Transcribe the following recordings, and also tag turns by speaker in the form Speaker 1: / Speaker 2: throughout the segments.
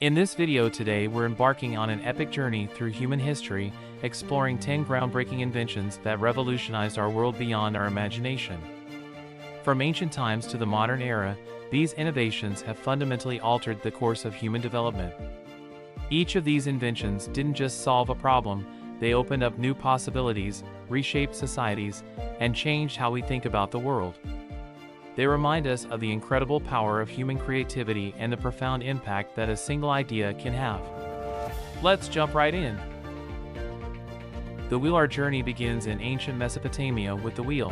Speaker 1: In this video today, we're embarking on an epic journey through human history, exploring 10 groundbreaking inventions that revolutionized our world beyond our imagination. From ancient times to the modern era, these innovations have fundamentally altered the course of human development. Each of these inventions didn't just solve a problem, they opened up new possibilities, reshaped societies, and changed how we think about the world. They remind us of the incredible power of human creativity and the profound impact that a single idea can have. Let's jump right in. The wheel. Our journey begins in ancient Mesopotamia with the wheel.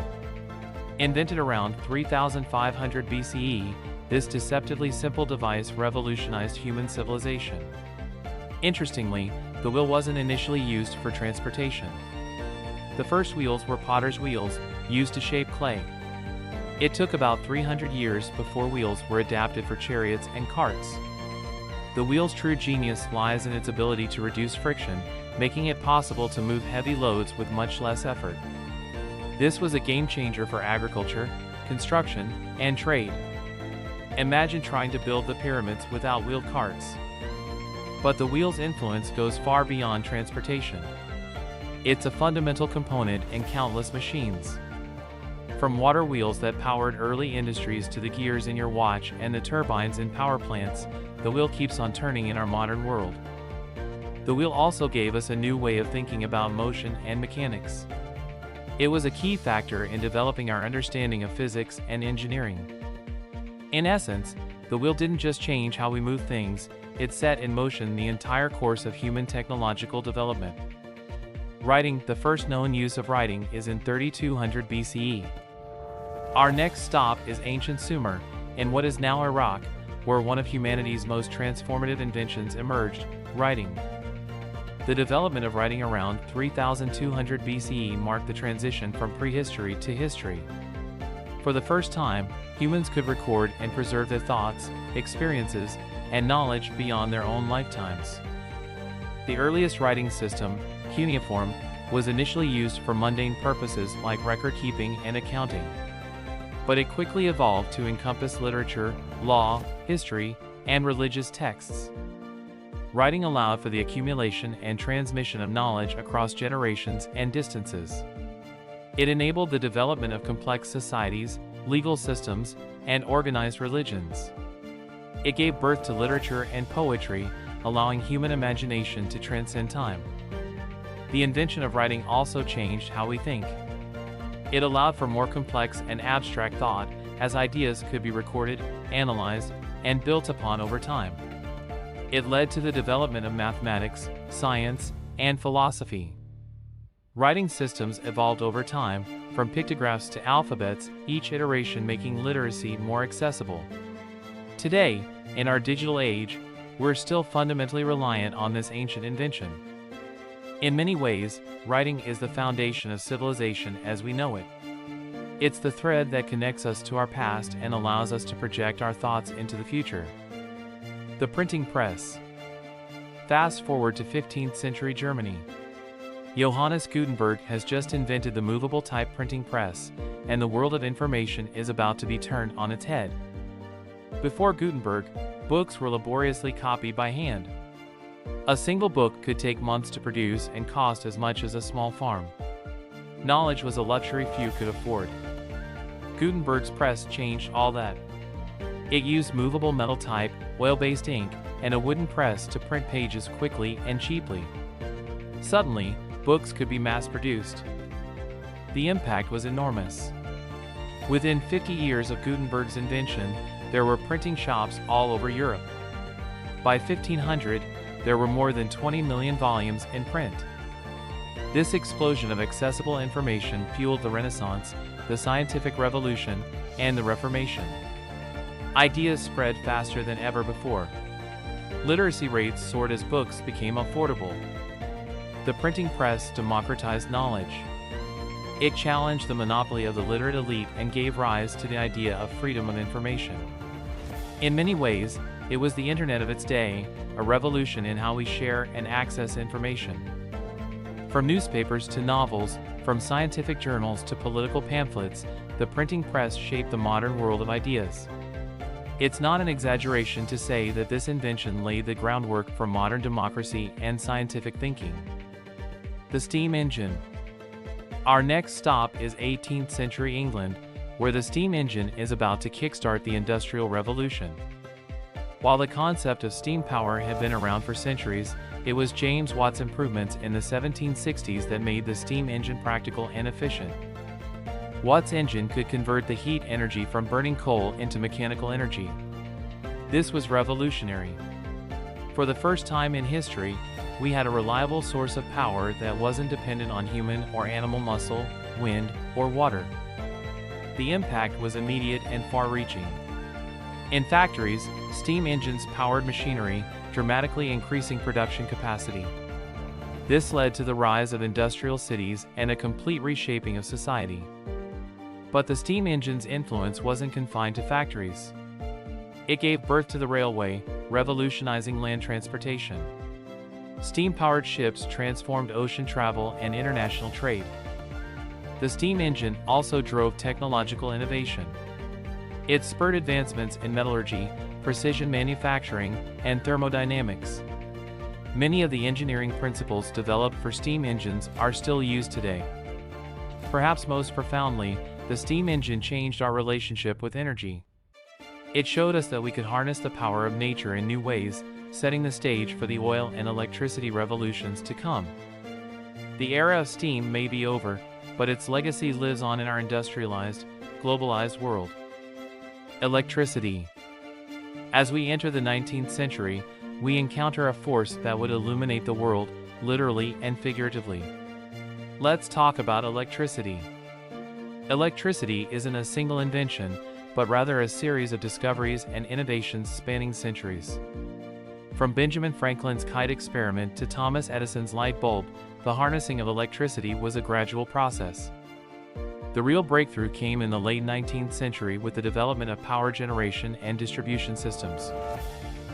Speaker 1: Invented around 3500 BCE, this deceptively simple device revolutionized human civilization. Interestingly, the wheel wasn't initially used for transportation. The first wheels were potter's wheels, used to shape clay. It took about 300 years before wheels were adapted for chariots and carts. The wheel's true genius lies in its ability to reduce friction, making it possible to move heavy loads with much less effort. This was a game changer for agriculture, construction, and trade. Imagine trying to build the pyramids without wheeled carts. But the wheel's influence goes far beyond transportation. It's a fundamental component in countless machines. From water wheels that powered early industries to the gears in your watch and the turbines in power plants, the wheel keeps on turning in our modern world. The wheel also gave us a new way of thinking about motion and mechanics. It was a key factor in developing our understanding of physics and engineering. In essence, the wheel didn't just change how we move things, it set in motion the entire course of human technological development. Writing. The first known use of writing is in 3200 BCE. Our next stop is ancient Sumer, in what is now Iraq, where one of humanity's most transformative inventions emerged: writing. The development of writing around 3200 BCE marked the transition from prehistory to history. For the first time, humans could record and preserve their thoughts, experiences, and knowledge beyond their own lifetimes. The earliest writing system, cuneiform, was initially used for mundane purposes like record-keeping and accounting. But it quickly evolved to encompass literature, law, history, and religious texts. Writing allowed for the accumulation and transmission of knowledge across generations and distances. It enabled the development of complex societies, legal systems, and organized religions. It gave birth to literature and poetry, allowing human imagination to transcend time. The invention of writing also changed how we think. It allowed for more complex and abstract thought, as ideas could be recorded, analyzed, and built upon over time. It led to the development of mathematics, science, and philosophy. Writing systems evolved over time, from pictographs to alphabets, each iteration making literacy more accessible. Today, in our digital age, we're still fundamentally reliant on this ancient invention. In many ways, writing is the foundation of civilization as we know it. It's the thread that connects us to our past and allows us to project our thoughts into the future. The printing press. Fast forward to 15th century Germany. Johannes Gutenberg has just invented the movable type printing press, and the world of information is about to be turned on its head. Before Gutenberg, books were laboriously copied by hand. A single book could take months to produce and cost as much as a small farm. Knowledge was a luxury few could afford. Gutenberg's press changed all that. It used movable metal type, oil-based ink, and a wooden press to print pages quickly and cheaply. Suddenly, books could be mass-produced. The impact was enormous. Within 50 years of Gutenberg's invention, there were printing shops all over Europe. By 1500, there were more than 20 million volumes in print. This explosion of accessible information fueled the Renaissance, the scientific revolution, and the Reformation. Ideas spread faster than ever before. Literacy rates soared as books became affordable. The printing press democratized knowledge. It challenged the monopoly of the literate elite and gave rise to the idea of freedom of information. In many ways, it was the internet of its day, a revolution in how we share and access information. From newspapers to novels, from scientific journals to political pamphlets, the printing press shaped the modern world of ideas. It's not an exaggeration to say that this invention laid the groundwork for modern democracy and scientific thinking. The steam engine. Our next stop is 18th century England, where the steam engine is about to kickstart the Industrial Revolution. While the concept of steam power had been around for centuries, it was James Watt's improvements in the 1760s that made the steam engine practical and efficient. Watt's engine could convert the heat energy from burning coal into mechanical energy. This was revolutionary. For the first time in history, we had a reliable source of power that wasn't dependent on human or animal muscle, wind, or water. The impact was immediate and far-reaching. In factories, steam engines powered machinery, dramatically increasing production capacity. This led to the rise of industrial cities and a complete reshaping of society. But the steam engine's influence wasn't confined to factories. It gave birth to the railway, revolutionizing land transportation. Steam-powered ships transformed ocean travel and international trade. The steam engine also drove technological innovation. It spurred advancements in metallurgy, precision manufacturing, and thermodynamics. Many of the engineering principles developed for steam engines are still used today. Perhaps most profoundly, the steam engine changed our relationship with energy. It showed us that we could harness the power of nature in new ways, setting the stage for the oil and electricity revolutions to come. The era of steam may be over, but its legacy lives on in our industrialized, globalized world. Electricity. As we enter the 19th century, we encounter a force that would illuminate the world, literally and figuratively. Let's talk about electricity. Electricity isn't a single invention, but rather a series of discoveries and innovations spanning centuries. From Benjamin Franklin's kite experiment to Thomas Edison's light bulb, the harnessing of electricity was a gradual process. The real breakthrough came in the late 19th century with the development of power generation and distribution systems.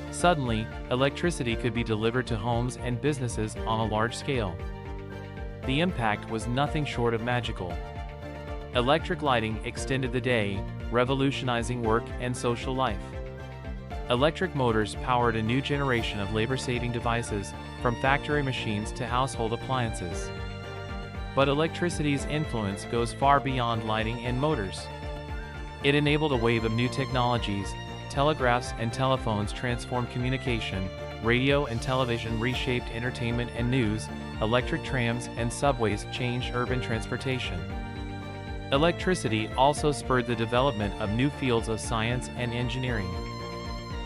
Speaker 1: Suddenly, electricity could be delivered to homes and businesses on a large scale. The impact was nothing short of magical. Electric lighting extended the day, revolutionizing work and social life. Electric motors powered a new generation of labor-saving devices, from factory machines to household appliances. But electricity's influence goes far beyond lighting and motors. It enabled a wave of new technologies. Telegraphs and telephones transformed communication, radio and television reshaped entertainment and news, electric trams and subways changed urban transportation. Electricity also spurred the development of new fields of science and engineering.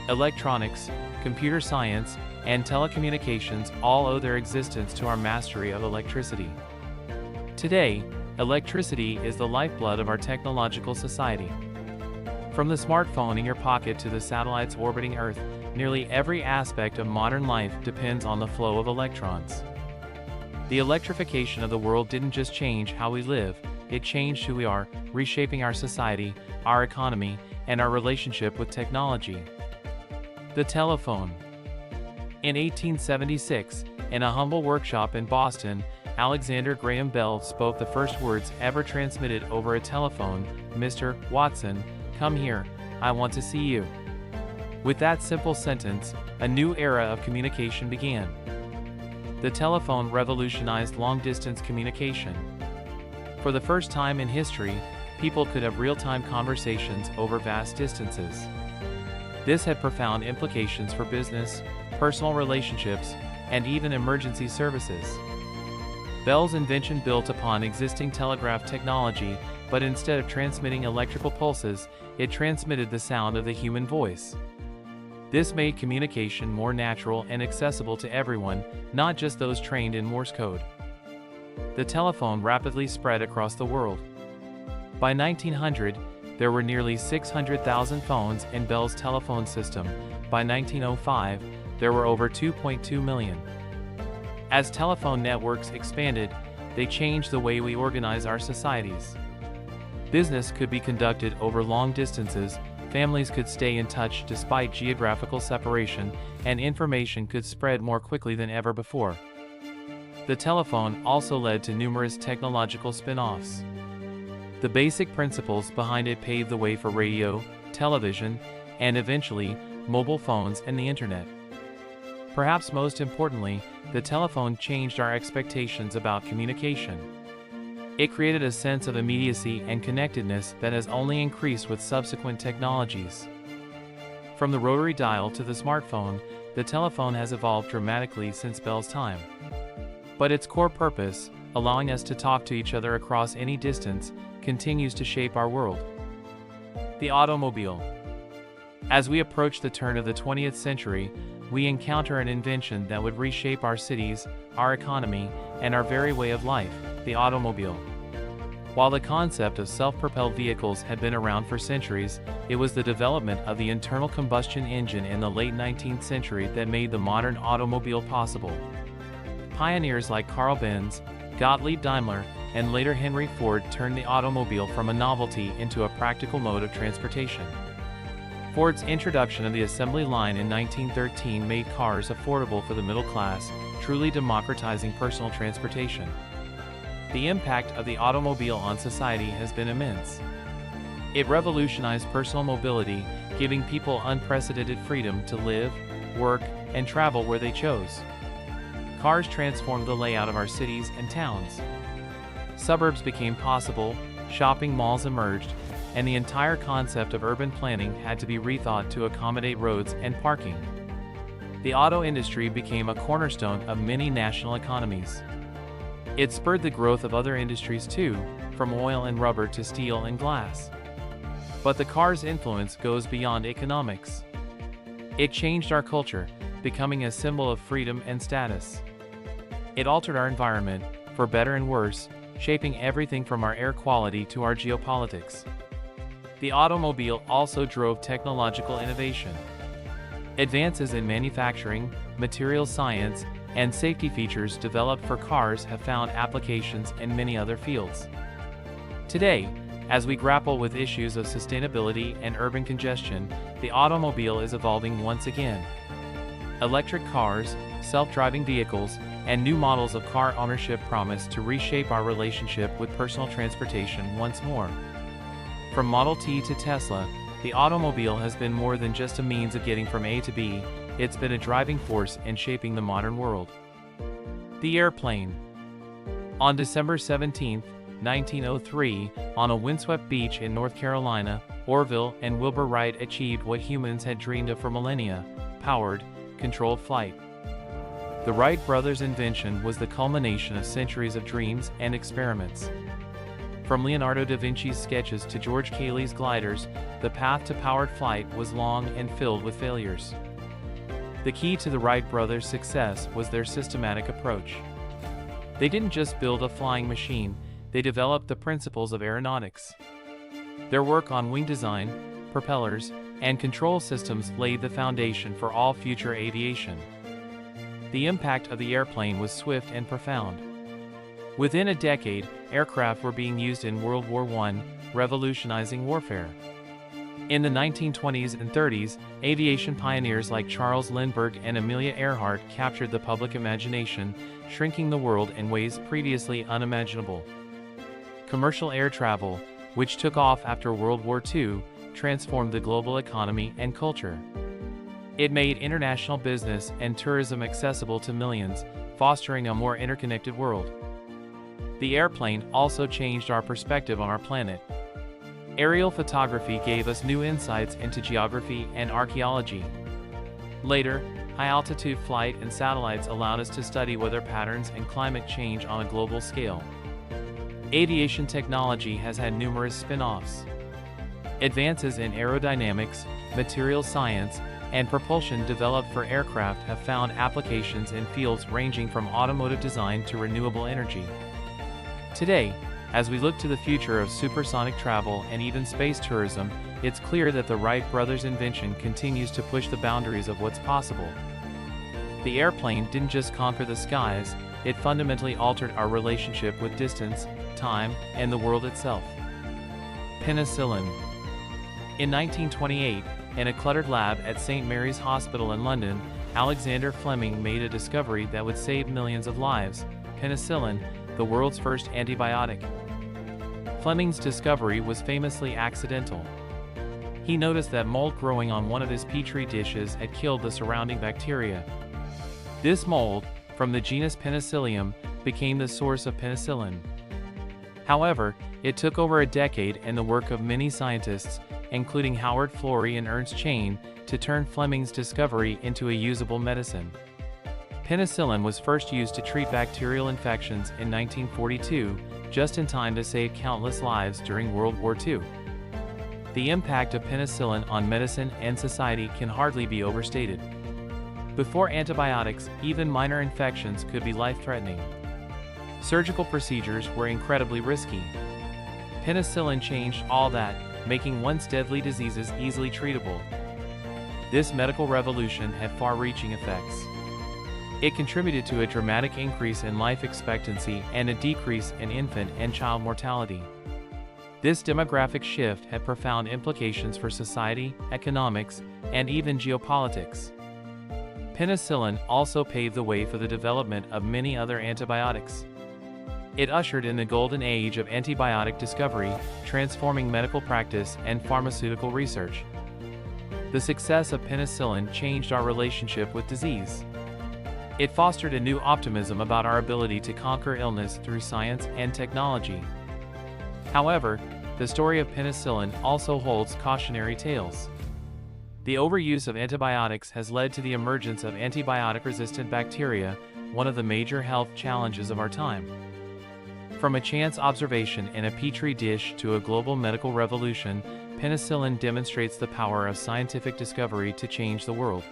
Speaker 1: Electronics, computer science, and telecommunications all owe their existence to our mastery of electricity. Today, electricity is the lifeblood of our technological society. From the smartphone in your pocket to the satellites orbiting Earth, nearly every aspect of modern life depends on the flow of electrons. The electrification of the world didn't just change how we live, it changed who we are, reshaping our society, our economy, and our relationship with technology. The telephone. In 1876, in a humble workshop in Boston, Alexander Graham Bell spoke the first words ever transmitted over a telephone: "Mr. Watson, come here, I want to see you." With that simple sentence, a new era of communication began. The telephone revolutionized long-distance communication. For the first time in history, people could have real-time conversations over vast distances. This had profound implications for business, personal relationships, and even emergency services. Bell's invention built upon existing telegraph technology, but instead of transmitting electrical pulses, it transmitted the sound of the human voice. This made communication more natural and accessible to everyone, not just those trained in Morse code. The telephone rapidly spread across the world. By 1900, there were nearly 600,000 phones in Bell's telephone system. By 1905, there were over 2.2 million. As telephone networks expanded, they changed the way we organize our societies. Business could be conducted over long distances, families could stay in touch despite geographical separation, and information could spread more quickly than ever before. The telephone also led to numerous technological spin-offs. The basic principles behind it paved the way for radio, television, and eventually, mobile phones and the internet. Perhaps most importantly, the telephone changed our expectations about communication. It created a sense of immediacy and connectedness that has only increased with subsequent technologies. From the rotary dial to the smartphone, the telephone has evolved dramatically since Bell's time. But its core purpose, allowing us to talk to each other across any distance, continues to shape our world. The automobile. As we approach the turn of the 20th century, we encounter an invention that would reshape our cities, our economy, and our very way of life, the automobile. While the concept of self-propelled vehicles had been around for centuries, it was the development of the internal combustion engine in the late 19th century that made the modern automobile possible. Pioneers like Carl Benz, Gottlieb Daimler, and later Henry Ford turned the automobile from a novelty into a practical mode of transportation. Ford's introduction of the assembly line in 1913 made cars affordable for the middle class, truly democratizing personal transportation. The impact of the automobile on society has been immense. It revolutionized personal mobility, giving people unprecedented freedom to live, work, and travel where they chose. Cars transformed the layout of our cities and towns. Suburbs became possible, shopping malls emerged, and the entire concept of urban planning had to be rethought to accommodate roads and parking. The auto industry became a cornerstone of many national economies. It spurred the growth of other industries too, from oil and rubber to steel and glass. But the car's influence goes beyond economics. It changed our culture, becoming a symbol of freedom and status. It altered our environment, for better and worse, shaping everything from our air quality to our geopolitics. The automobile also drove technological innovation. Advances in manufacturing, material science, and safety features developed for cars have found applications in many other fields. Today, as we grapple with issues of sustainability and urban congestion, the automobile is evolving once again. Electric cars, self-driving vehicles, and new models of car ownership promise to reshape our relationship with personal transportation once more. From Model T to Tesla, the automobile has been more than just a means of getting from A to B, it's been a driving force in shaping the modern world. The airplane. On December 17, 1903, on a windswept beach in North Carolina, Orville and Wilbur Wright achieved what humans had dreamed of for millennia: powered, controlled flight. The Wright brothers' invention was the culmination of centuries of dreams and experiments. From Leonardo da Vinci's sketches to George Cayley's gliders, the path to powered flight was long and filled with failures. The key to the Wright brothers' success was their systematic approach. They didn't just build a flying machine, they developed the principles of aeronautics. Their work on wing design, propellers, and control systems laid the foundation for all future aviation. The impact of the airplane was swift and profound. Within a decade, aircraft were being used in World War I, revolutionizing warfare. In the 1920s and 30s, aviation pioneers like Charles Lindbergh and Amelia Earhart captured the public imagination, shrinking the world in ways previously unimaginable. Commercial air travel, which took off after World War II, transformed the global economy and culture. It made international business and tourism accessible to millions, fostering a more interconnected world. The airplane also changed our perspective on our planet. Aerial photography gave us new insights into geography and archaeology. Later, high-altitude flight and satellites allowed us to study weather patterns and climate change on a global scale. Aviation technology has had numerous spin-offs. Advances in aerodynamics, material science, and propulsion developed for aircraft have found applications in fields ranging from automotive design to renewable energy. Today, as we look to the future of supersonic travel and even space tourism, it's clear that the Wright brothers' invention continues to push the boundaries of what's possible. The airplane didn't just conquer the skies, it fundamentally altered our relationship with distance, time, and the world itself. Penicillin. In 1928, in a cluttered lab at St. Mary's Hospital in London, Alexander Fleming made a discovery that would save millions of lives: penicillin, the world's first antibiotic. Fleming's discovery was famously accidental. He noticed that mold growing on one of his petri dishes had killed the surrounding bacteria. This mold, from the genus Penicillium, became the source of penicillin. However, it took over a decade and the work of many scientists, including Howard Florey and Ernst Chain, to turn Fleming's discovery into a usable medicine. Penicillin was first used to treat bacterial infections in 1942, just in time to save countless lives during World War II. The impact of penicillin on medicine and society can hardly be overstated. Before antibiotics, even minor infections could be life-threatening. Surgical procedures were incredibly risky. Penicillin changed all that, making once deadly diseases easily treatable. This medical revolution had far-reaching effects. It contributed to a dramatic increase in life expectancy and a decrease in infant and child mortality. This demographic shift had profound implications for society, economics, and even geopolitics. Penicillin also paved the way for the development of many other antibiotics. It ushered in the golden age of antibiotic discovery, transforming medical practice and pharmaceutical research. The success of penicillin changed our relationship with disease. It fostered a new optimism about our ability to conquer illness through science and technology. However, the story of penicillin also holds cautionary tales. The overuse of antibiotics has led to the emergence of antibiotic-resistant bacteria, one of the major health challenges of our time. From a chance observation in a petri dish to a global medical revolution, penicillin demonstrates the power of scientific discovery to change the world.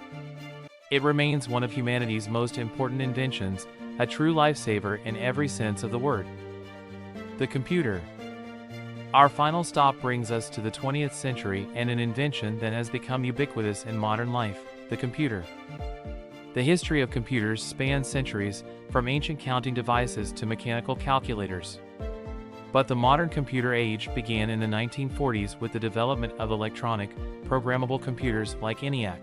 Speaker 1: It remains one of humanity's most important inventions, a true lifesaver in every sense of the word. The computer. Our final stop brings us to the 20th century and an invention that has become ubiquitous in modern life, the computer. The history of computers spans centuries, from ancient counting devices to mechanical calculators. But the modern computer age began in the 1940s with the development of electronic, programmable computers like ENIAC.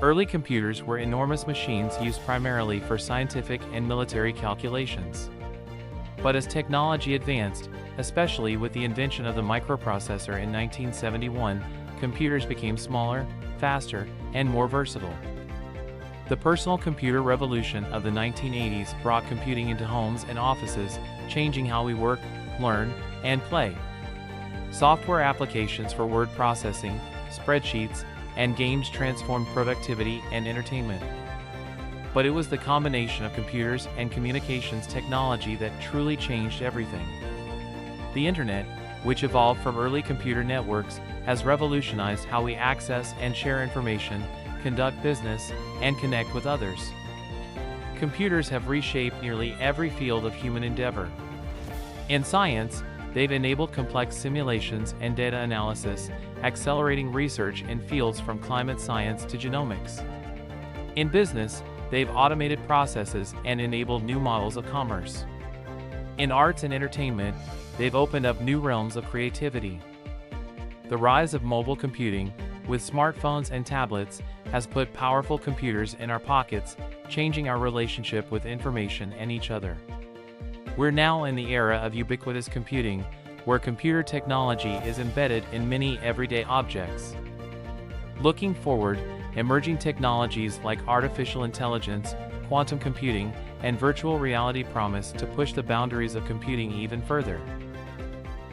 Speaker 1: Early computers were enormous machines used primarily for scientific and military calculations. But as technology advanced, especially with the invention of the microprocessor in 1971, computers became smaller, faster, and more versatile. The personal computer revolution of the 1980s brought computing into homes and offices, changing how we work, learn, and play. Software applications for word processing, spreadsheets, and games transformed productivity and entertainment. But it was the combination of computers and communications technology that truly changed everything. The Internet, which evolved from early computer networks, has revolutionized how we access and share information, conduct business, and connect with others. Computers have reshaped nearly every field of human endeavor. In science, they've enabled complex simulations and data analysis, accelerating research in fields from climate science to genomics. In business, they've automated processes and enabled new models of commerce. In arts and entertainment, they've opened up new realms of creativity. The rise of mobile computing, with smartphones and tablets, has put powerful computers in our pockets, changing our relationship with information and each other. We're now in the era of ubiquitous computing, where computer technology is embedded in many everyday objects. Looking forward, emerging technologies like artificial intelligence, quantum computing, and virtual reality promise to push the boundaries of computing even further.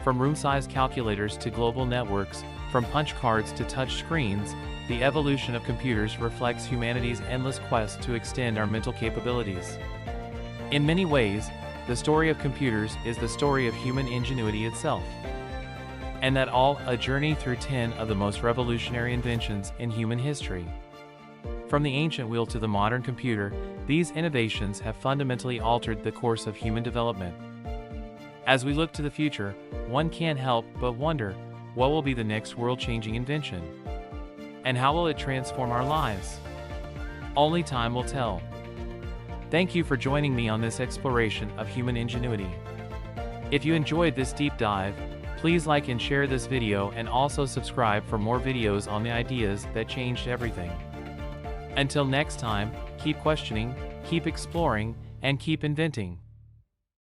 Speaker 1: From room-sized calculators to global networks, from punch cards to touch screens, the evolution of computers reflects humanity's endless quest to extend our mental capabilities. In many ways, the story of computers is the story of human ingenuity itself. And that all a journey through 10 of the most revolutionary inventions in human history. From the ancient wheel to the modern computer, these innovations have fundamentally altered the course of human development. As we look to the future, one can't help but wonder, what will be the next world-changing invention? And how will it transform our lives? Only time will tell. Thank you for joining me on this exploration of human ingenuity. If you enjoyed this deep dive, please like and share this video and also subscribe for more videos on the ideas that changed everything. Until next time, keep questioning, keep exploring, and keep inventing.